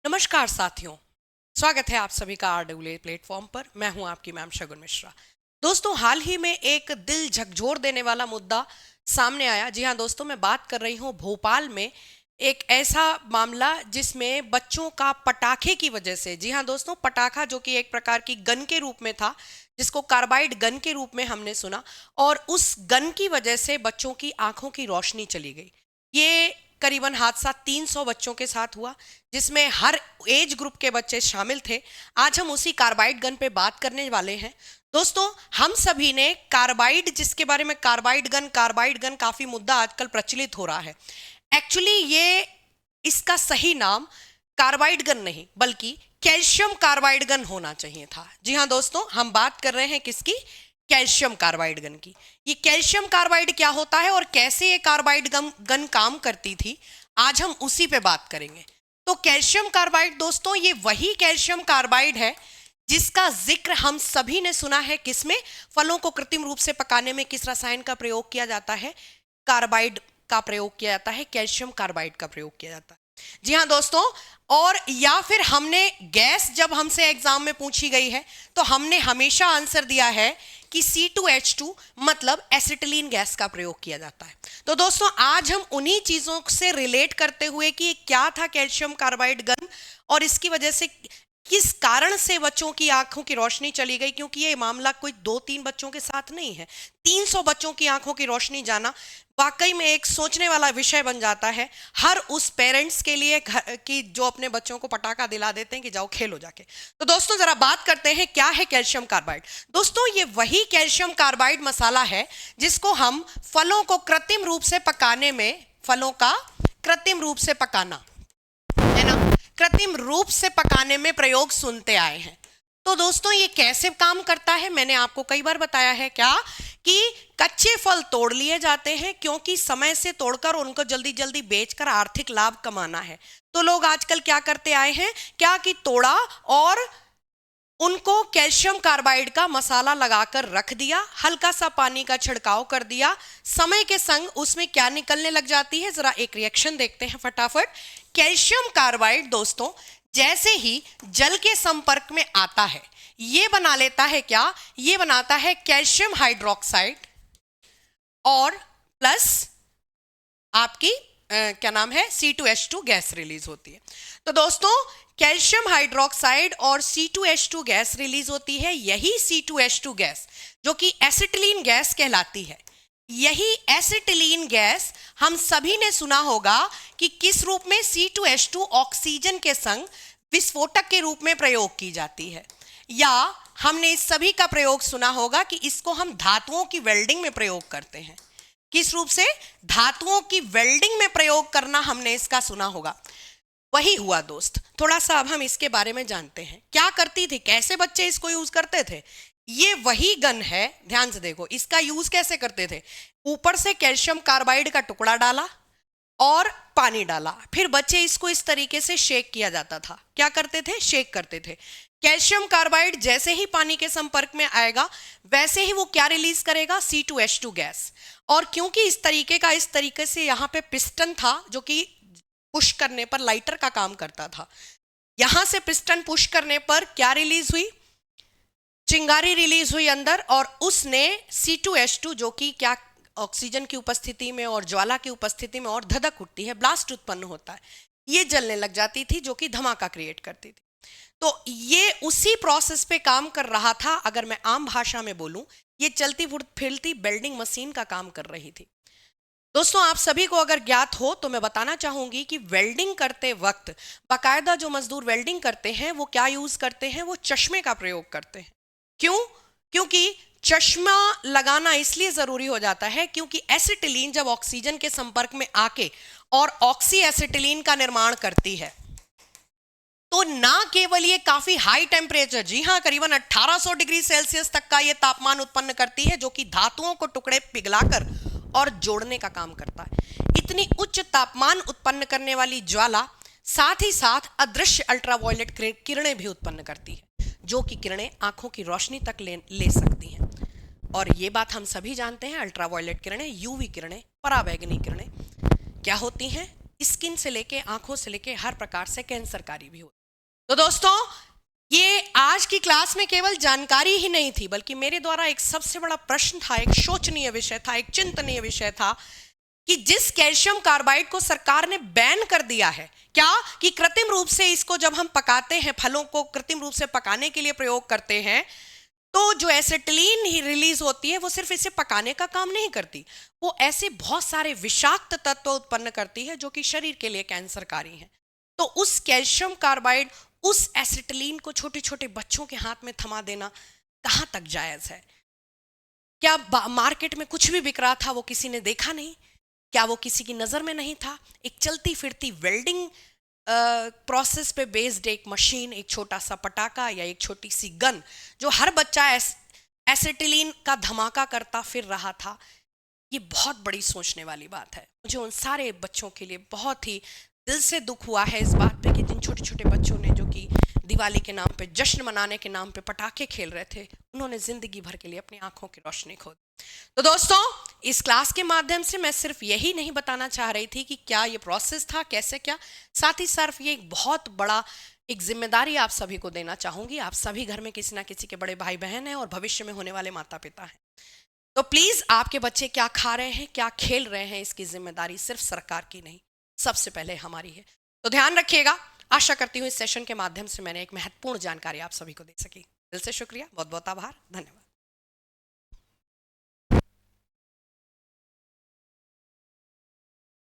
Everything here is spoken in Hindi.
नमस्कार साथियों, स्वागत है आप सभी का RWA प्लेटफॉर्म पर। मैं हूं आपकी मैम शगुन मिश्रा। दोस्तों, हाल ही में एक दिल झकझोर देने वाला मुद्दा सामने आया। जी हां दोस्तों, मैं बात कर रही हूं भोपाल में एक ऐसा मामला जिसमें बच्चों का पटाखे की वजह से, जी हां दोस्तों, पटाखा जो कि एक प्रकार की गन के रूप में था, जिसको कार्बाइड गन के रूप में हमने सुना, और उस गन की वजह से बच्चों की आंखों की रोशनी चली गई। ये करीबन हादसा 300 बच्चों के साथ हुआ, जिसमें हर एज ग्रुप के बच्चे शामिल थे। आज हम उसी कार्बाइड गन पे बात करने वाले हैं। दोस्तों, हम सभी ने कार्बाइड, जिसके बारे में कार्बाइड गन काफी मुद्दा आजकल प्रचलित हो रहा है। एक्चुअली ये इसका सही नाम कार्बाइड गन नहीं बल्कि कैल्शियम कार्बाइड गन होना चाहिए था। जी हाँ दोस्तों, हम बात कर रहे हैं किसकी? कैल्शियम कार्बाइड गन की। ये कैल्शियम कार्बाइड क्या होता है और कैसे ये कार्बाइड गन काम करती थी, आज हम उसी पे बात करेंगे। तो कैल्शियम कार्बाइड दोस्तों, ये वही कैल्शियम कार्बाइड है जिसका जिक्र हम सभी ने सुना है। किसमें? फलों को कृत्रिम रूप से पकाने में किस रसायन का प्रयोग किया जाता है? कार्बाइड का प्रयोग किया जाता है, कैल्शियम कार्बाइड का प्रयोग किया जाता है। जी हाँ दोस्तों, और या फिर हमने गैस जब हमसे एग्जाम में पूछी गई है तो हमने हमेशा आंसर दिया है कि C2H2 मतलब एसिटिलीन गैस का प्रयोग किया जाता है। तो दोस्तों, आज हम उन्हीं चीजों से रिलेट करते हुए कि क्या था कैल्शियम कार्बाइड गन और इसकी वजह से किस कारण से बच्चों की आंखों की रोशनी चली गई, क्योंकि ये मामला कोई 2-3 बच्चों के साथ नहीं है। 300 बच्चों की आंखों की रोशनी जाना वाकई में एक सोचने वाला विषय बन जाता है हर उस पेरेंट्स के लिए कि जो अपने बच्चों को पटाखा दिला देते हैं कि जाओ खेलो जाके। तो दोस्तों, जरा बात करते हैं क्या है कैल्शियम कार्बाइड। दोस्तों, ये वही कैल्शियम कार्बाइड मसाला है जिसको हम फलों को कृत्रिम रूप से पकाने में, फलों का कृत्रिम रूप से पकाना है ना, कृत्रिम रूप से पकाने में प्रयोग सुनते आए हैं। तो दोस्तों, ये कैसे काम करता है? मैंने आपको कई बार बताया है क्या कि कच्चे फल तोड़ लिए जाते हैं, क्योंकि समय से तोड़कर उनको जल्दी जल्दी बेचकर आर्थिक लाभ कमाना है। तो लोग आजकल क्या करते आए हैं, क्या कि तोड़ा और उनको कैल्शियम कार्बाइड का मसाला लगाकर रख दिया, हल्का सा पानी का छिड़काव कर दिया, समय के संग उसमें क्या निकलने लग जाती है, जरा एक रिएक्शन देखते हैं फटाफट। कैल्शियम कार्बाइड दोस्तों जैसे ही जल के संपर्क में आता है, ये बना लेता है क्या? ये बनाता है कैल्शियम हाइड्रोक्साइड और प्लस आपकी क्या नाम है, C2H2 गैस रिलीज होती है। तो दोस्तों, कैल्शियम हाइड्रोक्साइड और C2H2 गैस रिलीज होती है। यही C2H2 गैस जो कि एसिटिलीन गैस कहलाती है, यही एसिटिलीन गैस हम सभी ने सुना होगा कि किस रूप में? C2H2 ऑक्सीजन के संग विस्फोटक के रूप में प्रयोग की जाती है। या हमने इस सभी का प्रयोग सुना होगा कि इसको हम धातुओं की वेल्डिंग में प्रयोग करते हैं। किस रूप से? धातुओं की वेल्डिंग में प्रयोग करना हमने इसका सुना होगा। वही हुआ दोस्त। थोड़ा सा अब हम इसके बारे में जानते हैं। क्या करती थी, कैसे बच्चे इसको यूज करते थे? ये वही गन है, ध्यान से देखो, इसका यूज कैसे करते थे। ऊपर से कैल्शियम कार्बाइड का टुकड़ा डाला और पानी डाला, फिर बच्चे इसको इस तरीके से शेक किया जाता था। क्या करते थे? शेक करते थे। कैल्शियम कार्बाइड जैसे ही पानी के संपर्क में आएगा वैसे ही वो क्या रिलीज करेगा? C2H2 gas. और क्योंकि इस तरीके से यहाँ पे पिस्टन था जो कि पुश करने पर लाइटर का काम करता था, यहां से पिस्टन पुश करने पर क्या रिलीज हुई? चिंगारी रिलीज हुई अंदर, और उसने C2H2 जो कि क्या ऑक्सीजन की उपस्थिति में और ज्वाला की उपस्थिति में और धधक उठती है, ब्लास्ट उत्पन्न होता है, ये जलने लग जाती थी जो कि धमाका क्रिएट करती थी। तो ये उसी प्रोसेस पे काम कर रहा था। अगर मैं आम भाषा में बोलूं, ये चलती फिरती वेल्डिंग मशीन का काम कर रही थी। दोस्तों, आप सभी को अगर ज्ञात हो तो मैं बताना चाहूंगी कि वेल्डिंग करते वक्त बाकायदा जो मजदूर वेल्डिंग करते हैं वो क्या यूज करते हैं? वो चश्मे का प्रयोग करते हैं। क्यों? क्योंकि चश्मा लगाना इसलिए जरूरी हो जाता है क्योंकि एसिटिलीन जब ऑक्सीजन के संपर्क में आके और ऑक्सी एसिटिलीन का निर्माण करती है तो ना केवल ये काफी हाई टेम्परेचर, जी हां, करीबन 1800 डिग्री सेल्सियस तक का ये तापमान उत्पन्न करती है जो कि धातुओं को टुकड़े पिघलाकर और जोड़ने का काम करता है। इतनी उच्च तापमान उत्पन्न करने वाली ज्वाला साथ ही साथ अदृश्य अल्ट्रावायलेट किरणें भी उत्पन्न करती है, जो कि किरणें आंखों की रोशनी तक ले सकती हैं। और ये बात हम सभी जानते हैं, अल्ट्रावायलेट किरणें, यूवी किरणें, पराबैंगनी किरणें क्या होती हैं? स्किन से लेके आंखों से लेके हर प्रकार से कैंसरकारी भी होती है। तो दोस्तों, ये आज की क्लास में केवल जानकारी ही नहीं थी, बल्कि मेरे द्वारा एक सबसे बड़ा प्रश्न था, एक शोचनीय विषय था, एक चिंतनीय विषय था कि जिस कैल्शियम कार्बाइड को सरकार ने बैन कर दिया है, क्या कि कृत्रिम रूप से इसको जब हम पकाते हैं, फलों को कृत्रिम रूप से पकाने के लिए प्रयोग करते हैं, तो जो एसिटिलीन ही रिलीज होती है वो सिर्फ इसे पकाने का काम नहीं करती, वो ऐसे बहुत सारे विषाक्त तत्व उत्पन्न करती है जो कि शरीर के लिए कैंसरकारी हैं। तो उस कैल्शियम कार्बाइड, उस एसिटिलीन को छोटे छोटे बच्चों के हाथ में थमा देना कहाँ तक जायज है? क्या मार्केट में कुछ भी बिक रहा था वो किसी ने देखा नहीं? क्या वो किसी की नज़र में नहीं था? एक चलती फिरती वेल्डिंग प्रोसेस पे बेस्ड एक मशीन, एक छोटा सा पटाखा या एक छोटी सी गन जो हर बच्चा एसिटिलीन का धमाका करता फिर रहा था, ये बहुत बड़ी सोचने वाली बात है। मुझे उन सारे बच्चों के लिए बहुत ही दिल से दुख हुआ है इस बात पे कि जिन छोटे छोटे बच्चों ने, जो कि दिवाली के नाम पे, जश्न मनाने के नाम पे पटाखे खेल रहे थे, उन्होंने जिंदगी भर के लिए अपनी आंखों की रोशनी खो दी। तो दोस्तों, इस क्लास के माध्यम से मैं सिर्फ यही नहीं बताना चाह रही थी कि क्या ये प्रोसेस था, कैसे क्या, साथ ही साथ ये एक बहुत बड़ा एक जिम्मेदारी आप सभी को देना चाहूंगी। आप सभी घर में किसी ना किसी के बड़े भाई बहन हैं और भविष्य में होने वाले माता पिता हैं। तो प्लीज आपके बच्चे क्या खा रहे हैं, क्या खेल रहे हैं, इसकी जिम्मेदारी सिर्फ सरकार की नहीं, सबसे पहले हमारी है। तो ध्यान रखिएगा। आशा करती हूँ इस सेशन के माध्यम से मैंने एक महत्वपूर्ण जानकारी आप सभी को दे सकी। दिल से शुक्रिया, बहुत बहुत आभार, धन्यवाद।